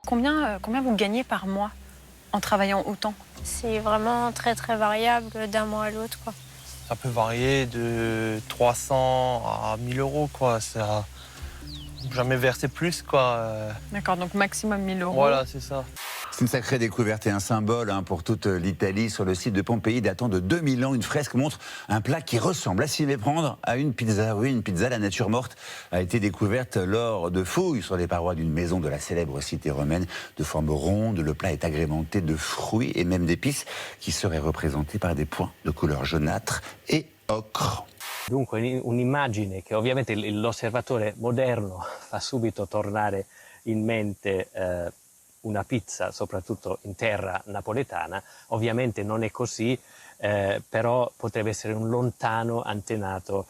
Combien vous gagnez par mois en travaillant autant? C'est vraiment très très variable d'un mois à l'autre, quoi. Ça peut varier de 300 à 1000 euros, quoi. Ça jamais versé plus, quoi. D'accord, donc maximum 1000 euros. Voilà, c'est ça. C'est une sacrée découverte et un symbole pour toute l'Italie. Sur le site de Pompéi datant de 2000 ans, une fresque montre un plat qui ressemble à s'y méprendre à une pizza. Oui, une pizza, la nature morte, a été découverte lors de fouilles sur les parois d'une maison de la célèbre cité romaine. De forme ronde, le plat est agrémenté de fruits et même d'épices qui seraient représentés par des points de couleur jaunâtre et ocre. Dunque un'immagine che ovviamente l'osservatore moderno fa subito tornare in mente una pizza, soprattutto in terra napoletana. Ovviamente non è così, però potrebbe essere un lontano antenato.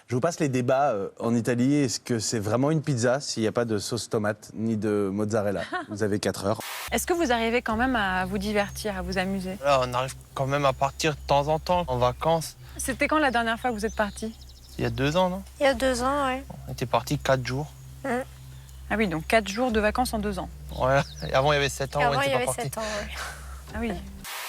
Je vous passe les débats en Italie. Est-ce que c'est vraiment une pizza s'il n'y a pas de sauce tomate ni de mozzarella? Vous avez 4 heures. Est-ce que vous arrivez quand même à vous divertir, à vous amuser? Là, on arrive quand même à partir de temps en temps, en vacances. C'était quand la dernière fois que vous êtes parti? Il y a 2 ans, non? Il y a 2 ans, oui. On était parti 4 jours. Ah oui, donc 4 jours de vacances en 2 ans. Ouais. Et avant, il y avait 7 ans, Avant, on il y était avait pas parti. 7 ans, oui. Ah oui.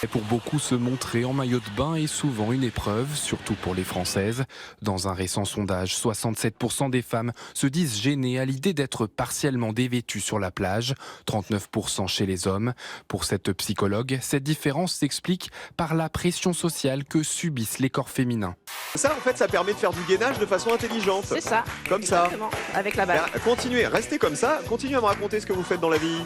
Et pour beaucoup, se montrer en maillot de bain est souvent une épreuve, surtout pour les Françaises. Dans un récent sondage, 67% des femmes se disent gênées à l'idée d'être partiellement dévêtues sur la plage, 39% chez les hommes. Pour cette psychologue, cette différence s'explique par la pression sociale que subissent les corps féminins. Ça, en fait, ça permet de faire du gainage de façon intelligente. C'est ça. Comme exactement, ça. Avec la balle. Continuez, restez comme ça. Continuez à me raconter ce que vous faites dans la vie.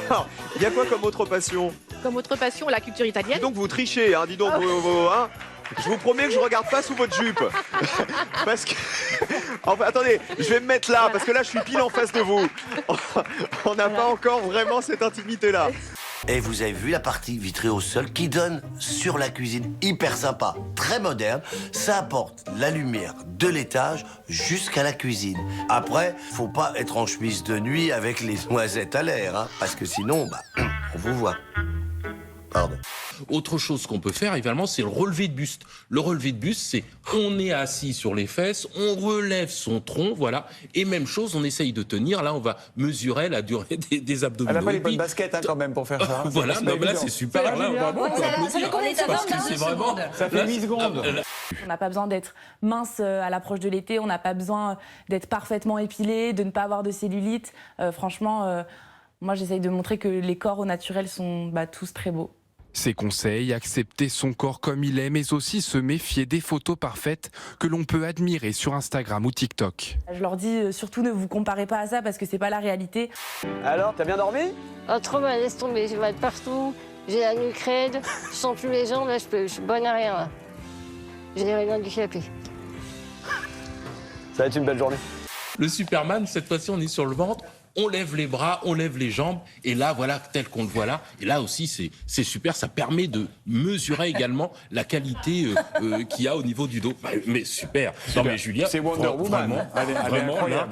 Alors, il y a quoi comme autre passion? Comme autre passion, la culture italienne. Dis donc, vous trichez, hein. Dis donc, hein. Je vous promets que je regarde pas sous votre jupe. Parce que... Enfin, attendez, je vais me mettre là, parce que là, je suis pile en face de vous. On n'a pas encore vraiment cette intimité-là. Et vous avez vu la partie vitrée au sol qui donne sur la cuisine, hyper sympa, très moderne. Ça apporte la lumière de l'étage jusqu'à la cuisine. Après, faut pas être en chemise de nuit avec les noisettes à l'air, hein, parce que sinon, on vous voit. Pardon. Autre chose qu'on peut faire, évidemment, c'est le relevé de buste. Le relevé de buste, c'est on est assis sur les fesses, on relève son tronc, voilà. Et même chose, on essaye de tenir. Là, on va mesurer la durée des abdominaux. Elle n'a pas les bonnes baskets quand même pour faire ça. Voilà, non, mais là, c'est super. Là, vraiment, on peut applaudir. Parce que c'est vraiment... Ça fait 8 secondes. On n'a pas besoin d'être mince à l'approche de l'été, on n'a pas besoin d'être parfaitement épilé, de ne pas avoir de cellulite. Franchement, moi, j'essaye de montrer que les corps au naturel sont tous très beaux. Ses conseils, accepter son corps comme il est, mais aussi se méfier des photos parfaites que l'on peut admirer sur Instagram ou TikTok. Je leur dis surtout ne vous comparez pas à ça parce que c'est pas la réalité. Alors, t'as bien dormi? Oh, trop mal, laisse tomber, je vais être partout. J'ai la nuque raide, je sens plus les jambes, là, je suis bonne à rien, là. J'ai les reins handicapés. Ça va être une belle journée. Le Superman, cette fois-ci, on est sur le ventre. On lève les bras, on lève les jambes, et là, voilà, tel qu'on le voit là. Et là aussi, c'est super, ça permet de mesurer également la qualité qu'il y a au niveau du dos. Mais super. Non mais Julien, c'est Wonder Woman. Vraiment, là.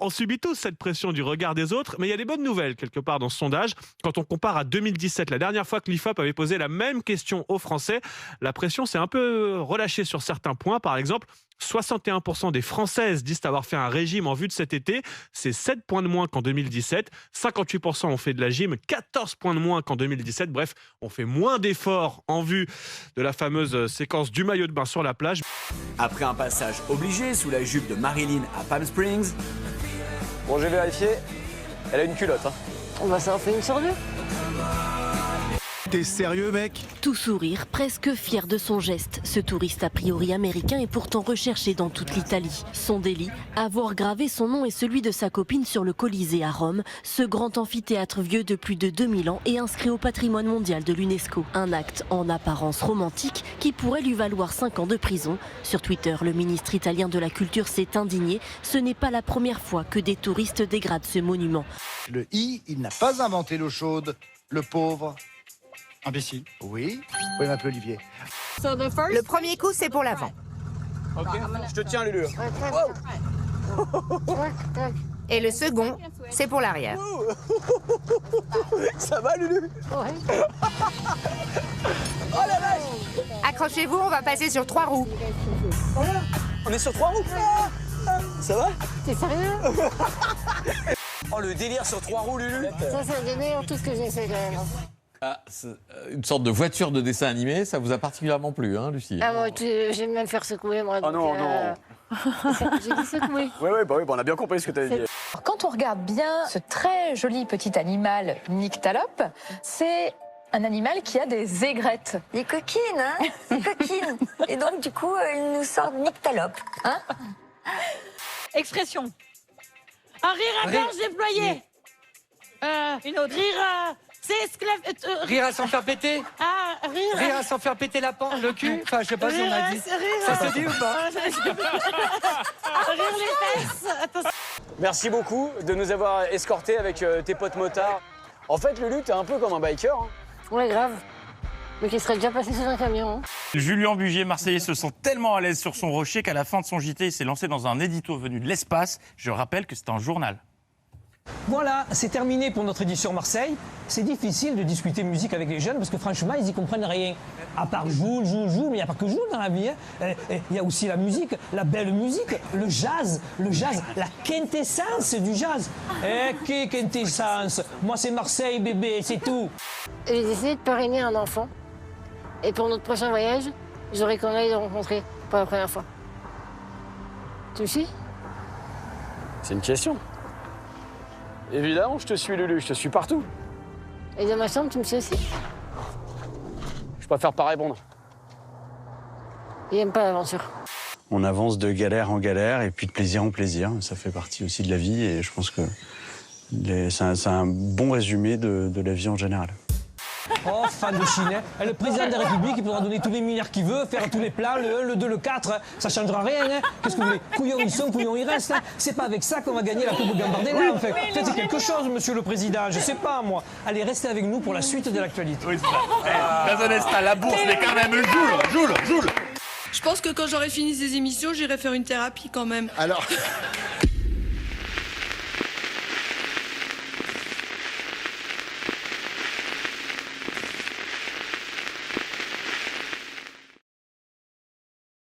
On subit tous cette pression du regard des autres, mais il y a des bonnes nouvelles quelque part dans ce sondage. Quand on compare à 2017, la dernière fois que l'IFOP avait posé la même question aux Français, la pression s'est un peu relâchée sur certains points. Par exemple, 61% des Françaises disent avoir fait un régime en vue de cet été. C'est 7 points de moins qu'en 2017. 58% ont fait de la gym, 14 points de moins qu'en 2017. Bref, on fait moins d'efforts en vue de la fameuse séquence du maillot de bain sur la plage. Après un passage obligé sous la jupe de Marilyn à Palm Springs... Bon, j'ai vérifié. Elle a une culotte. Hein. Ça en fait une sur deux. T'es sérieux, mec? Tout sourire, presque fier de son geste. Ce touriste a priori américain est pourtant recherché dans toute l'Italie. Son délit, avoir gravé son nom et celui de sa copine sur le Colisée à Rome, ce grand amphithéâtre vieux de plus de 2000 ans et inscrit au patrimoine mondial de l'UNESCO. Un acte en apparence romantique qui pourrait lui valoir 5 ans de prison. Sur Twitter, le ministre italien de la Culture s'est indigné. Ce n'est pas la première fois que des touristes dégradent ce monument. Le I, il n'a pas inventé l'eau chaude, le pauvre. Imbécile. Oui. Oui, m'appeler Olivier. Le premier coup, c'est pour l'avant. Ok, je te tiens, Lulu. Et le second, c'est pour l'arrière. Ça va, Lulu? Ouais. Oh la vache! Accrochez-vous, on va passer sur 3 roues. On est sur 3 roues? Ça va? T'es sérieux? Oh, le délire sur 3 roues, Lulu. Ça, c'est le meilleur tout ce que j'ai fait quand même. Ah, une sorte de voiture de dessin animé, ça vous a particulièrement plu, hein, Lucie? Ah, moi, j'aime même faire secouer, moi. Ah non, non. J'ai dit secouer. Oui, on a bien compris ce que tu avais dit. Quand on regarde bien ce très joli petit animal nyctalope, c'est un animal qui a des aigrettes. Des coquines, hein? Des coquines. Et donc, du coup, il nous sort nyctalope. Hein? Expression. Un rire à gorge déployée. Une autre. Rire. C'est esclave. Rire à s'en faire péter. Ah, rire. Rire à s'en faire péter le cul. Enfin, je sais pas si on a dit. Ça se dit ou pas? Rire les fesses. Attention. Merci beaucoup de nous avoir escortés avec tes potes motards. En fait, Lulu, t'es un peu comme un biker. Hein. Ouais, grave. Mais qui serait déjà passé sous un camion. Hein. Julien Bugier, Marseillais, se sent tellement à l'aise sur son rocher qu'à la fin de son JT, il s'est lancé dans un édito venu de l'espace. Je rappelle que c'est un journal. Voilà, c'est terminé pour notre édition Marseille. C'est difficile de discuter musique avec les jeunes parce que franchement, ils y comprennent rien. À part Joule, mais il n'y a pas que Joule dans la vie. Hein. Il y a aussi la musique, la belle musique, le jazz, la quintessence du jazz. Quelle quintessence? Moi, c'est Marseille, bébé, c'est tout. J'ai décidé de parrainer un enfant. Et pour notre prochain voyage, j'aurais qu'on aille le rencontrer pour la première fois. Tu me suis? C'est une question. Évidemment, je te suis, Lulu, je te suis partout. Et dans ma chambre, tu me suis aussi. Je préfère pas répondre. Il aime pas l'aventure. On avance de galère en galère et puis de plaisir en plaisir. Ça fait partie aussi de la vie et je pense que c'est un bon résumé de la vie en général. Oh, fan de Chine. Hein. Le président de la République, il pourra donner tous les milliards qu'il veut, faire tous les plans, le 1, le 2, le 4. Ça changera rien. Hein. Qu'est-ce que vous voulez? Couillons ils sont, couillons ils restent. Hein. C'est pas avec ça qu'on va gagner la Coupe Gambardella, en fait. Faites quelque chose, monsieur le président. Je sais pas, moi. Allez, restez avec nous pour la suite de l'actualité. Oui, c'est ça. Très honnête, la bourse, mais quand même, Joule. Je pense que quand j'aurai fini ces émissions, j'irai faire une thérapie quand même. Alors...